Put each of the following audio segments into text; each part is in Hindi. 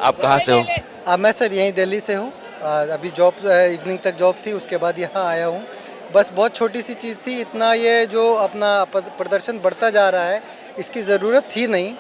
आप कहाँ से हो? मैं सर यहीं दिल्ली से हूँ। अभी जॉब इवनिंग तक जॉब थी, उसके बाद यहाँ आया हूँ। बस बहुत छोटी सी चीज़ थी, इतना ये जो अपना प्रदर्शन बढ़ता जा रहा है इसकी ज़रूरत थी नहीं।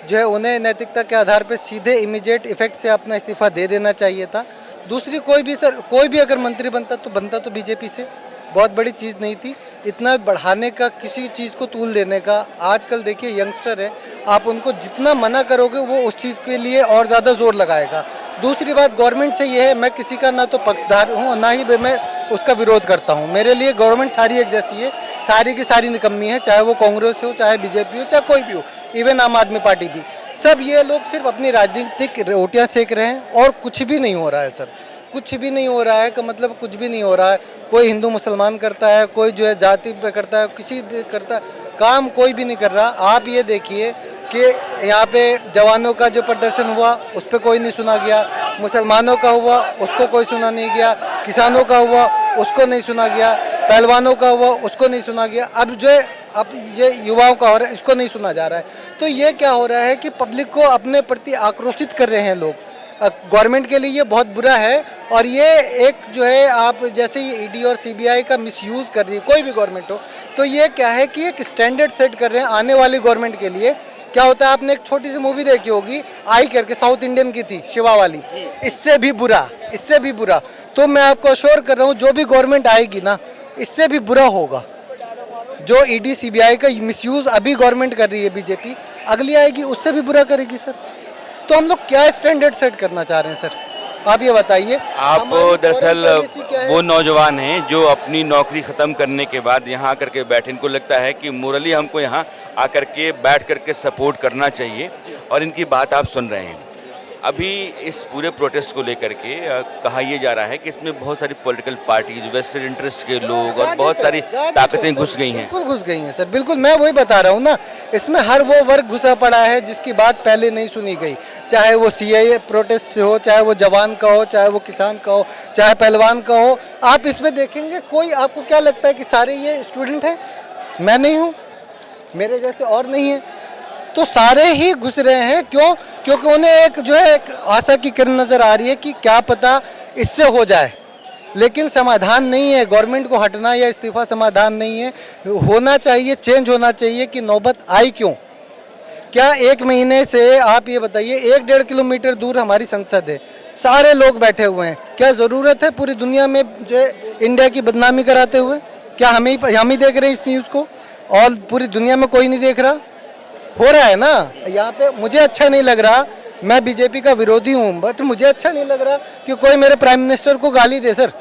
जो है उन्हें नैतिकता के आधार पर सीधे इमीडिएट इफेक्ट से अपना इस्तीफ़ा दे देना चाहिए था। दूसरी कोई भी अगर मंत्री बनता तो बीजेपी से। बहुत बड़ी चीज़ नहीं थी इतना बढ़ाने का, किसी चीज़ को तूल देने का। आजकल देखिए यंगस्टर है, आप उनको जितना मना करोगे वो उस चीज़ के लिए और ज़्यादा जोर लगाएगा। दूसरी बात गवर्नमेंट से ये है, मैं किसी का ना तो पक्षधार हूँ ना ही मैं उसका विरोध करता हूँ। मेरे लिए गवर्नमेंट सारी एक जैसी है, सारी की सारी निकम्मी है, चाहे वो कांग्रेस हो, चाहे बीजेपी हो, चाहे कोई भी हो, इवन आम आदमी पार्टी भी। सब ये लोग सिर्फ अपनी राजनीतिक रोटियाँ सेक रहे हैं और कुछ भी नहीं हो रहा है सर। कुछ भी नहीं हो रहा है का मतलब कुछ भी नहीं हो रहा है। कोई हिंदू मुसलमान करता है, कोई जो है जाति पे करता है, किसी भी करता है, काम कोई भी नहीं कर रहा। आप ये देखिए कि यहाँ पे जवानों का जो प्रदर्शन हुआ उस पर कोई नहीं सुना गया, मुसलमानों का हुआ उसको कोई सुना नहीं गया, किसानों का हुआ उसको नहीं सुना गया, पहलवानों का हुआ उसको नहीं सुना गया। अब ये युवाओं का हो रहा है इसको नहीं सुना जा रहा है। तो ये क्या हो रहा है कि पब्लिक को अपने प्रति आक्रोशित कर रहे हैं लोग। गवर्नमेंट के लिए ये बहुत बुरा है। और ये एक जो है, आप जैसे ये ईडी और सीबीआई का मिसयूज़ कर रही है कोई भी गवर्नमेंट हो, तो ये क्या है कि एक स्टैंडर्ड सेट कर रहे हैं आने वाली गवर्नमेंट के लिए। क्या होता है, आपने एक छोटी सी मूवी देखी होगी आई करके, साउथ इंडियन की थी, शिवा वाली, इससे भी बुरा। तो मैं आपको अश्योर कर रहा हूँ जो भी गवर्नमेंट आएगी ना, इससे भी बुरा होगा। जो ईडी सीबीआई का मिसयूज़ अभी गवर्नमेंट कर रही है बीजेपी, अगली आएगी उससे भी बुरा करेगी सर। तो हम लोग क्या स्टैंडर्ड सेट करना चाह रहे हैं सर, आप ये बताइए। आप दरअसल वो नौजवान हैं जो अपनी नौकरी ख़त्म करने के बाद यहाँ आकर के बैठे, इनको लगता है कि मोरली हमको यहाँ आकर के बैठ करके सपोर्ट करना चाहिए, और इनकी बात आप सुन रहे हैं। अभी इस पूरे प्रोटेस्ट को लेकर के कहा यह जा रहा है कि इसमें बहुत सारी पॉलिटिकल पार्टीज, वेस्टेड इंटरेस्ट के लोग और बहुत सारी ताकतें घुस गई हैं। बिल्कुल घुस गई हैं सर, बिल्कुल मैं वही बता रहा हूँ ना। इसमें हर वो वर्ग घुसा पड़ा है जिसकी बात पहले नहीं सुनी गई, चाहे वो सीएए प्रोटेस्ट से हो, चाहे वो जवान का हो, चाहे वो किसान का हो, चाहे पहलवान का हो। आप इसमें देखेंगे कोई, आपको क्या लगता है कि सारे ये स्टूडेंट हैं? मैं नहीं हूँ, मेरे जैसे और नहीं है, तो सारे ही घुस रहे हैं। क्यों? क्योंकि उन्हें एक जो है एक आशा की किरण नज़र आ रही है कि क्या पता इससे हो जाए। लेकिन समाधान नहीं है, गवर्नमेंट को हटना या इस्तीफा समाधान नहीं है। होना चाहिए, चेंज होना चाहिए कि नौबत आई क्यों। क्या एक महीने से आप ये बताइए, 1-1.5 किलोमीटर दूर हमारी संसद है, सारे लोग बैठे हुए हैं। क्या ज़रूरत है पूरी दुनिया में जो है इंडिया की बदनामी कराते हुए? क्या हम ही देख रहे हैं इस न्यूज़ को और पूरी दुनिया में कोई नहीं देख रहा? हो रहा है ना यहाँ पे। मुझे अच्छा नहीं लग रहा, मैं बीजेपी का विरोधी हूँ, बट मुझे अच्छा नहीं लग रहा कि कोई मेरे प्राइम मिनिस्टर को गाली दे सर।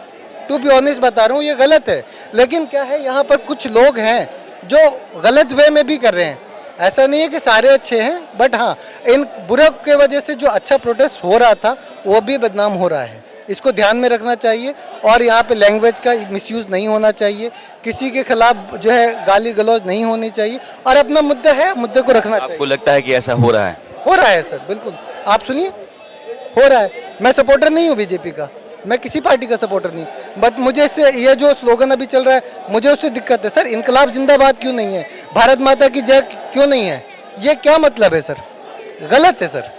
टू बी ऑनेस्ट बता रहा हूँ, ये गलत है। लेकिन क्या है, यहाँ पर कुछ लोग हैं जो गलत वे में भी कर रहे हैं। ऐसा नहीं है कि सारे अच्छे हैं, बट हाँ, इन बुरे के वजह से जो अच्छा प्रोटेस्ट हो रहा था वो भी बदनाम हो रहा है। इसको ध्यान में रखना चाहिए और यहाँ पे लैंग्वेज का मिसयूज़ नहीं होना चाहिए, किसी के खिलाफ जो है गाली गलौज नहीं होनी चाहिए, और अपना मुद्दा है, मुद्दे को रखना चाहिए। आपको लगता है कि ऐसा हो रहा है? हो रहा है सर, बिल्कुल। आप सुनिए, हो रहा है। मैं सपोर्टर नहीं हूँ बीजेपी का, मैं किसी पार्टी का सपोर्टर नहीं, बट मुझे इससे ये जो स्लोगन अभी चल रहा है मुझे उससे दिक्कत है सर। इनकलाब जिंदाबाद क्यों नहीं है, भारत माता की जय क्यों नहीं है, ये क्या मतलब है सर? गलत है सर।